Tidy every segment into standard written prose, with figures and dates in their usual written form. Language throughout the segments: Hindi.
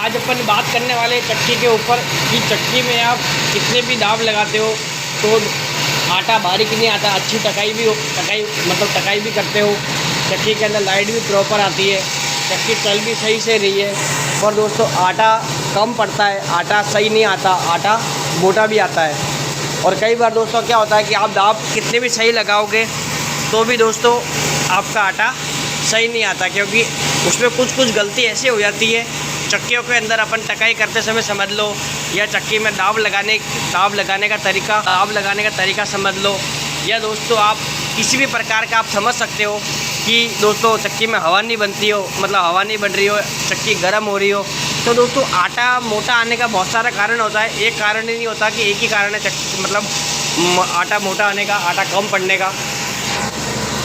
आज अपन बात करने वाले चक्की के ऊपर कि चक्की में आप कितने भी दाब लगाते हो तो आटा बारीक नहीं आता। अच्छी टकाई भी करते हो, चक्की के अंदर लाइट भी प्रॉपर आती है, चक्की चल भी सही से रही है। पर दोस्तों आटा कम पड़ता है, आटा सही नहीं आता, आटा मोटा भी आता है। और कई बार दोस्तों क्या होता है कि आप दाब कितने भी सही लगाओगे तो भी दोस्तों आपका आटा सही नहीं आता, क्योंकि उसमें कुछ गलती ऐसी हो जाती है चक्कियों के अंदर। अपन टकाई करते समय समझ लो, या चक्की में दाब लगाने का तरीका समझ लो, या दोस्तों आप किसी भी प्रकार का आप समझ सकते हो कि दोस्तों चक्की में हवा नहीं बनती हो, मतलब हवा नहीं बन रही हो, चक्की गर्म हो रही हो। तो दोस्तों आटा मोटा आने का बहुत सारा कारण होता है, एक कारण ही नहीं होता कि एक ही कारण है आटा मोटा आने का, आटा कम पड़ने का।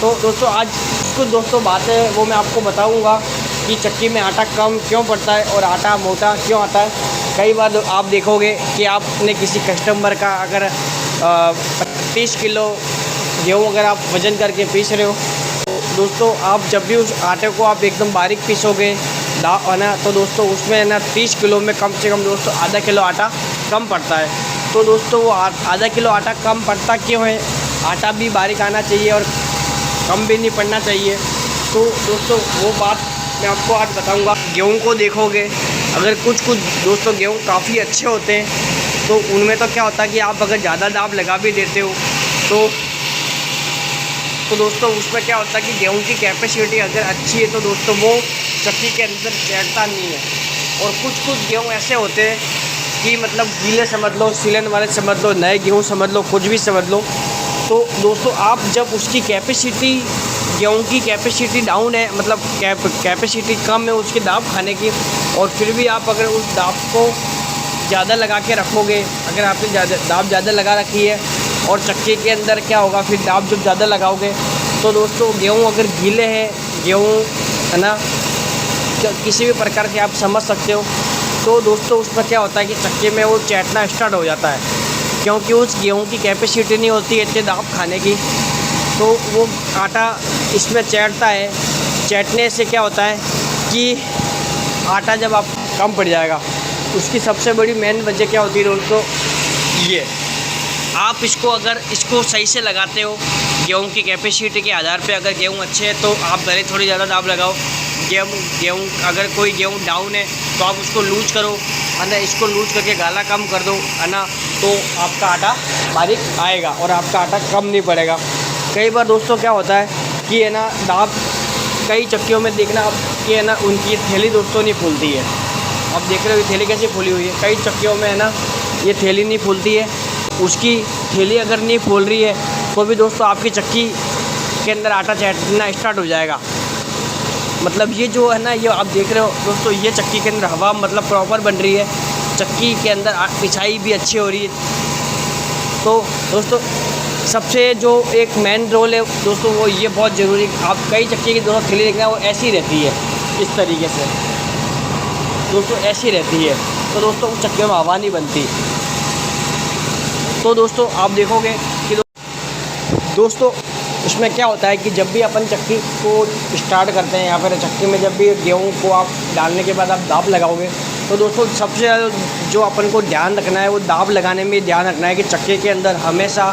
तो दोस्तों आज कुछ दोस्तों बातें वो मैं आपको बताऊंगा कि चक्की में आटा कम क्यों पड़ता है और आटा मोटा क्यों आता है। कई बार आप देखोगे कि आपने किसी कस्टमर का अगर 30 किलो गेहूँ अगर आप वज़न करके पीस रहे हो, तो दोस्तों आप जब भी उस आटे को आप एकदम बारीक पीसोगे है ना, तो दोस्तों उसमें है ना 30 किलो में कम से कम दोस्तों आधा किलो आटा कम पड़ता है। तो दोस्तों वो आधा किलो आटा कम पड़ता क्यों है? आटा भी बारीक आना चाहिए और कम भी नहीं पड़ना चाहिए। तो दोस्तों वो बात मैं आपको आज बताऊंगा। गेहूं को देखोगे, अगर कुछ दोस्तों गेहूं काफ़ी अच्छे होते हैं तो उनमें तो क्या होता है कि आप अगर ज़्यादा दाब लगा भी देते हो तो दोस्तों उसमें क्या होता है कि गेहूं की कैपेसिटी अगर अच्छी है तो दोस्तों वो चक्की के अंदर बैठता नहीं है। और कुछ गेहूँ ऐसे होते हैं कि मतलब गीले समझ लो, सीलन वाले समझ लो, नए गेहूँ समझ लो, कुछ भी समझ लो। तो दोस्तों आप जब उसकी कैपेसिटी, गेहूँ की कैपेसिटी डाउन है, मतलब कैपेसिटी कम है उसकी दाब खाने की, और फिर भी आप अगर उस दाब को ज़्यादा लगा के रखोगे, अगर आपने दाब ज़्यादा लगा रखी है और चक्की के अंदर क्या होगा, फिर दाब जब ज़्यादा लगाओगे तो दोस्तों गेहूँ अगर गीले हैं, गेहूँ है ना, किसी भी प्रकार से आप समझ सकते हो, तो दोस्तों उसमें क्या होता है कि चक्की में वो चैटना स्टार्ट हो जाता है, क्योंकि उस गेहूँ की कैपेसिटी नहीं होती है इतने दाब खाने की। तो वो आटा इसमें चैटता है, चैटने से क्या होता है कि आटा जब आप कम पड़ जाएगा, उसकी सबसे बड़ी मेन वजह क्या होती है दोस्तों, ये आप इसको सही से लगाते हो गेहूँ की कैपेसिटी के आधार पे। अगर गेहूँ अच्छे है तो आप पहले थोड़ी ज़्यादा दाब लगाओ। गेहूँ अगर कोई गेहूँ डाउन है तो आप उसको लूज करो, है ना, इसको लूज करके गाला कम कर दो, है ना, तो आपका आटा बारीक आएगा और आपका आटा कम नहीं पड़ेगा। कई बार दोस्तों क्या होता है कि है ना दाब, कई चक्कियों में देखना आप कि है ना उनकी थैली दोस्तों नहीं फूलती है। आप देख रहे हो थैली कैसे फूली हुई है, कई चक्कियों में है ना ये थैली नहीं फूलती है। उसकी थैली अगर नहीं फूल रही है तो भी दोस्तों आपकी चक्की के अंदर आटा चैटना स्टार्ट हो जाएगा। मतलब ये जो है ना, ये आप देख रहे हो दोस्तों, ये चक्की के अंदर हवा मतलब प्रॉपर बन रही है, चक्की के अंदर पिछाई भी अच्छी हो रही है। तो दोस्तों सबसे जो एक मेन रोल है दोस्तों वो ये बहुत ज़रूरी, आप कई चक्की की दोस्तों थैली देखना वो ऐसी रहती है, इस तरीके से दोस्तों ऐसी रहती है, तो दोस्तों उस चक्की में हवा नहीं बनती। तो दोस्तों आप देखोगे कि दोस्तों उसमें क्या होता है कि जब भी अपन चक्की को स्टार्ट करते हैं या फिर चक्की में जब भी गेहूँ को आप डालने के बाद आप दाब लगाओगे, तो दोस्तों सबसे ज़्यादा जो अपन को ध्यान रखना है वो दाब लगाने में ध्यान रखना है कि चक्की के अंदर हमेशा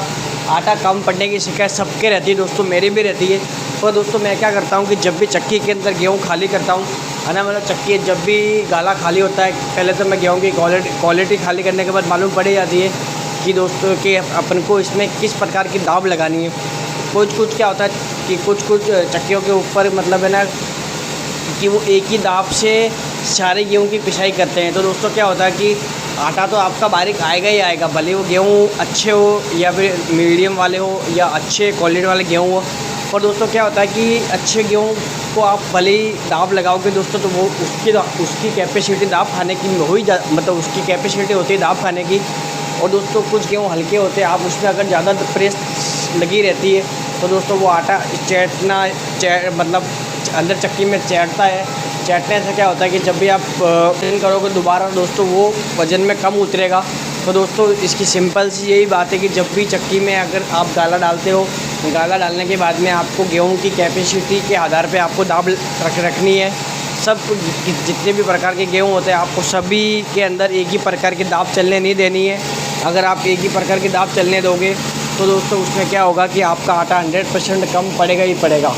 आटा कम पड़ने की शिकायत सबके रहती है दोस्तों, मेरी भी रहती है। तो दोस्तों मैं क्या करता हूँ कि जब भी चक्की के अंदर गेहूँ खाली करता हूँ, है ना, मतलब चक्की जब भी गाला खाली होता है, पहले तो मैं गेहूँ की क्वालिटी खाली करने के बाद मालूम पड़ जाती है कि दोस्तों कि अपन को इसमें किस प्रकार की दाब लगानी है। कुछ क्या होता है कि कुछ चक्कियों के ऊपर मतलब है ना कि वो एक ही दाब से सारे गेहूँ की पिसाई करते हैं। तो दोस्तों क्या होता है कि आटा तो आपका बारीक आएगा ही आएगा, भले वो गेहूँ अच्छे हो या फिर मीडियम वाले हो या अच्छे क्वालिटी वाले गेहूँ हो। और दोस्तों क्या होता है कि अच्छे गेहूँ को आप भले ही दाब लगाओगे दोस्तों, तो वो उसकी कैपेसिटी दाब खाने की मतलब उसकी कैपेसिटी होती है दाब खाने की। और दोस्तों कुछ गेहूँ हल्के होते हैं, आप उसमें अगर ज़्यादा प्रेस लगी रहती है तो दोस्तों वो आटा मतलब अंदर चक्की में चैटता है। चैटने से क्या होता है कि जब भी आप करोगे दोबारा दोस्तों वो वज़न में कम उतरेगा। तो दोस्तों इसकी सिंपल सी यही बात है कि जब भी चक्की में अगर आप गाला डालते हो, गाला डालने के बाद में आपको गेहूं की कैपेसिटी के आधार पे आपको दाब रखनी है। सब जितने भी प्रकार के गेहूँ होते हैं आपको सभी के अंदर एक ही प्रकार की दाब चलने नहीं देनी है। अगर आप एक ही प्रकार की दाब चलने दोगे तो दोस्तों उसमें क्या होगा कि आपका आटा 100% कम पड़ेगा ही पड़ेगा।